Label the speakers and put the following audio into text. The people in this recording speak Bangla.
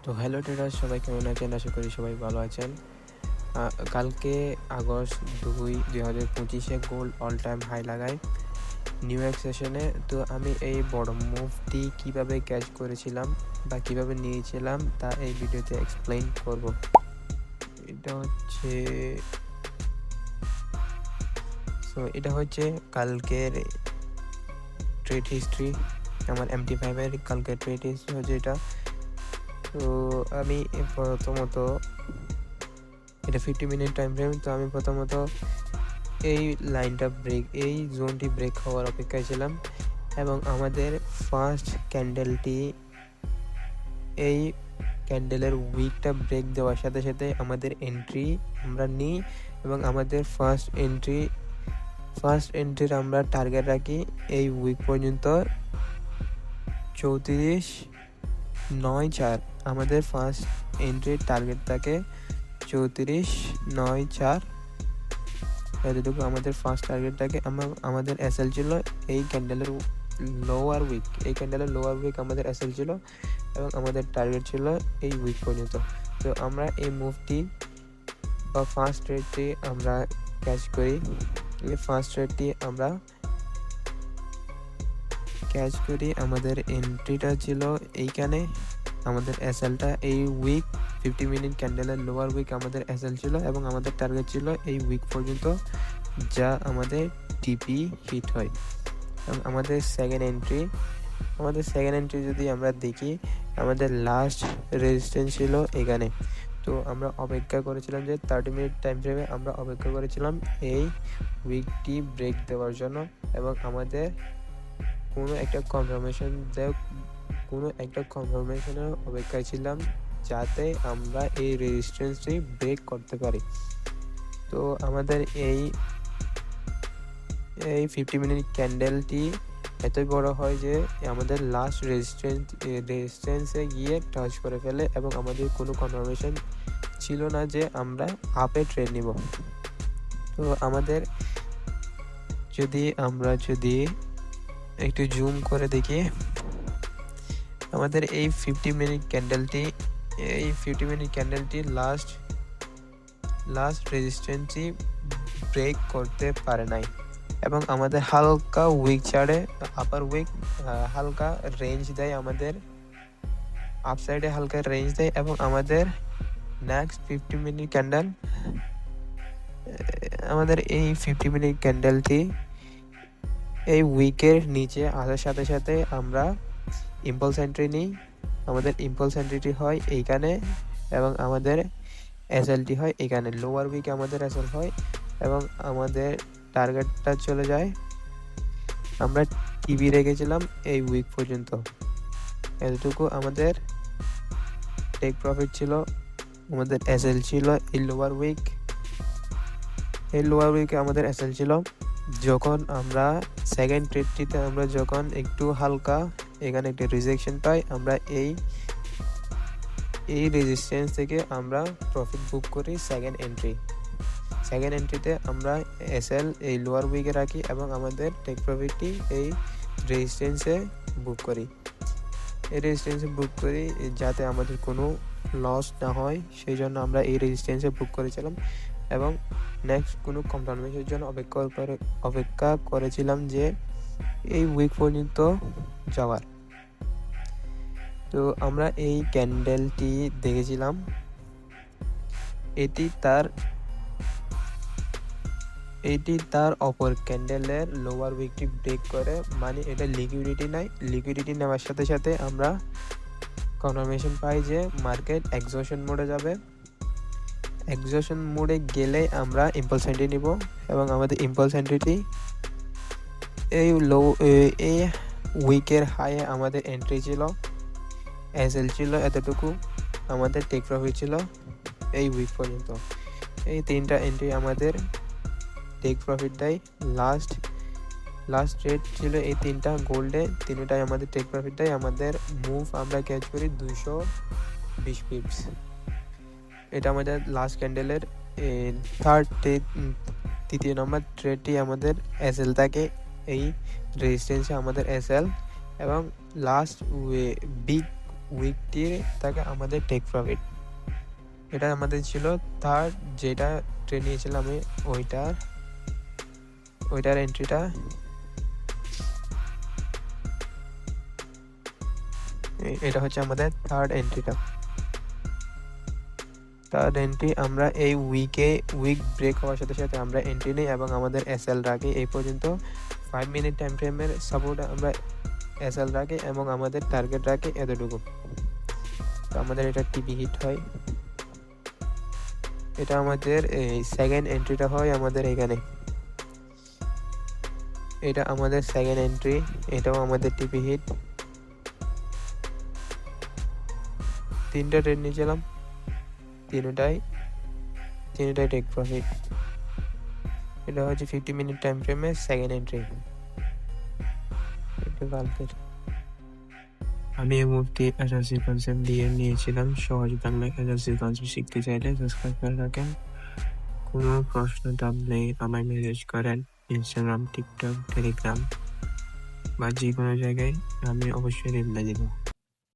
Speaker 1: তো হ্যালো ট্রেডার্স, সবাই কেমন আছেন? আশা করি সবাই ভালো আছেন। কালকে আগস্ট 2, 2025-এ গোল্ড অল টাইম হাই লাগায় নিউ ইয়র্ক সেশনে। তো আমি এই বড় মুভটি কিভাবে ক্যাচ করেছিলাম বা কিভাবে নিয়েছিলাম তা এই ভিডিওতে এক্সপ্লেইন করব। এটা হচ্ছে কালকের ট্রেড হিস্ট্রি। আমার MT5-এর কালকের ট্রেড হিস্ট্রি হচ্ছে এটা। তো আমি প্রথমত এটা 50 মিনিট টাইম ফ্রেম। তো আমি প্রথমত এই লাইনটা এই জোনটি ব্রেক হওয়ার অপেক্ষায় ছিলাম এবং আমাদের ফার্স্ট ক্যান্ডেলটি এই ক্যান্ডেলের উইকটা ব্রেক দেওয়ার সাথে সাথে আমাদের এন্ট্রি আমরা নিই এবং আমাদের ফার্স্ট এন্ট্রির আমরা টার্গেট রাখি এই উইক পর্যন্ত 34.94। আমাদের ফার্স্ট এন্ট্রির টার্গেট থাকে 34.94। এতটুকু আমাদের ফার্স্ট টার্গেট থাকে। আমাদের এসএল ছিল এই ক্যান্ডেলের লোয়ার উইক আমাদের এসএল ছিল এবং আমাদের টার্গেট ছিল এই উইক পর্যন্ত। তো আমরা এই মুভটি বা ফার্স্ট ট্রেডটি আমরা ক্যাচ করি। এই ফার্স্ট ট্রেডটি আমরা ক্যাচ করি। আমাদের এন্ট্রিটা ছিল এইখানে, আমাদের এসএলটা এই উইক 50 মিনিট ক্যান্ডেলের লোয়ার উইক আমাদের এসএল ছিল এবং আমাদের টার্গেট ছিল এই উইক পর্যন্ত, যা আমাদের টিপি হিট হয়। এবং আমাদের সেকেন্ড এন্ট্রি যদি আমরা দেখি, আমাদের লাস্ট রেজিস্ট্যান্স ছিল এখানে। তো আমরা অপেক্ষা করেছিলাম যে 30 মিনিট টাইম ফ্রেমে আমরা অপেক্ষা করেছিলাম এই উইকটি ব্রেক দেওয়ার জন্য এবং আমাদের কোনো একটা কনফার্মেশনের অপেক্ষায় ছিলাম যাতে আমরা এই রেজিস্ট্যান্সটি ব্রেক করতে পারি। তো আমাদের এই 50 মিনিট ক্যান্ডেলটি এতই বড় হয় যে আমাদের লাস্ট রেজিস্ট্যান্সে গিয়ে টাচ করে ফেলে এবং আমাদের কোনো কনফার্মেশন ছিল না যে আমরা আপে ট্রেড নিব। তো আমাদের যদি একটু জুম করে দেখি, আমাদের এই 50 মিনিট ক্যান্ডেলটি লাস্ট রেজিস্ট্যান্সটি ব্রেক করতে পারে নাই এবং আমাদের হালকা উইক ছাড়ে, আপার উইক হালকা রেঞ্জ দেয়, আমাদের আপসাইডে হালকা রেঞ্জ দেয় এবং আমাদের নেক্সট 50 মিনিট ক্যান্ডেল আমাদের এই 50 মিনিট ক্যান্ডেলটি এই উইকের নিচে আসার সাথে সাথে আমরা ইম্পালস এন্ট্রি নিই। আমাদের ইম্পালস এন্ট্রিটি হয় এইখানে এবং আমাদের এসএলটি হয় এখানে। লোয়ার উইকে আমাদের এসএল হয় এবং আমাদের টার্গেটটা চলে যায়, আমরা টিভি রেখেছিলাম এই উইক পর্যন্ত। এতটুকু আমাদের টেক প্রফিট ছিল। আমাদের এসএল ছিল এই লোয়ার উইকে আমাদের এসএল ছিল। যখন আমরা সেকেন্ড ট্রেডটিতে আমরা যখন একটু হালকা এখানে একটা রিজেকশন পাই, আমরা এই রেজিস্ট্যান্স থেকে আমরা প্রফিট বুক করি সেকেন্ড এন্ট্রিতে আমরা এসএল এই লোয়ার উইকে রাখি এবং আমাদের টেক প্রফিটটি এই রেজিস্ট্যান্সে বুক করি। যাতে আমাদের কোনো লস না হয়, সেই জন্য আমরা এই রেজিস্ট্যান্সে বুক করেছিলাম এবং নেক্সট কোনো কনফার্মেশনের জন্য অপেক্ষা করেছিলাম যে এই উইক পর্যন্ত যাওয়ার। তো আমরা এই ক্যান্ডেলটি দেখেছিলাম, এটি তার অপর ক্যান্ডেলের লোয়ার উইকটি ব্রেক করে, মানে এটা লিকুইডিটি নেওয়ার সাথে সাথে আমরা কনফার্মেশন পাই যে মার্কেট এক্সজশন মোডে যাবে। এক্সজশন মোডে গেলে আমরা ইম্পালস এন্ট্রি নিব এবং আমাদের ইম্পালস এন্ট্রিটি এই উইকের হাইয়ে আমাদের এন্ট্রি ছিল, এসএল ছিল এতটুকু, আমাদের টেক প্রফিট ছিল এই উইক পর্যন্ত। এই তিনটা এন্ট্রি আমাদের টেক প্রফিট দেয়। লাস্ট ট্রেড ছিল এই তিনটা গোল্ডে, তিনটাই আমাদের টেক প্রফিট দেয়। আমাদের মুভ আমরা ক্যাচ করি 220 পিপস। এটা আমাদের লাস্ট ক্যান্ডেলের তৃতীয় নম্বর ট্রেডটি আমাদের এসএল থাকে এই রেজিস্ট্যান্সে আমাদের এসএল এবং লাস্ট বিগ উইকটির থাকে আমাদের টেক প্রফিট। এটা আমাদের ছিল থার্ড, যেটা ট্রেড নিয়েছিলাম আমি ওইটার এন্ট্রিটা এটা হচ্ছে আমাদের থার্ড এন্ট্রি। আমরা এই উইক ব্রেক হওয়ার সাথে সাথে আমরা এন্ট্রি নিই এবং আমাদের এসএল রাখি। এই পর্যন্ত 5 মিনিট টাইম ফ্রেমের সাপোর্ট আমরা এসএল রাখি এবং আমাদের টার্গেট রাখি এতটুকু। তো আমাদের এটা টিপি হিট হয়। এটা আমাদের এই সেকেন্ড এন্ট্রিটা হয় আমাদের এখানে। এটা আমাদের সেকেন্ড এন্ট্রি, এটাও আমাদের টিপি হিট। 3টা ট্রেড নিয়েছিলাম, তিনটাই টেক প্রফিট। এটা হচ্ছে 50 মিনিট টাইম ফ্রেমে সেকেন্ড এন্ট্রি।
Speaker 2: আমি এই মুহূর্তে এসএসসি কনসেপ্ট দিয়ে নিয়েছিলাম। সহজ বাংলায় এসএসসি কনসেপ্ট শিখতে চাইলে সাবস্ক্রাইব করে রাখেন। কোনো প্রশ্ন থাকলে আমায় মেসেজ করেন ইনস্টাগ্রাম, টিকটক, টেলিগ্রাম বা যে কোনো জায়গায়, আমি অবশ্যই রিপ্লাই দেবো।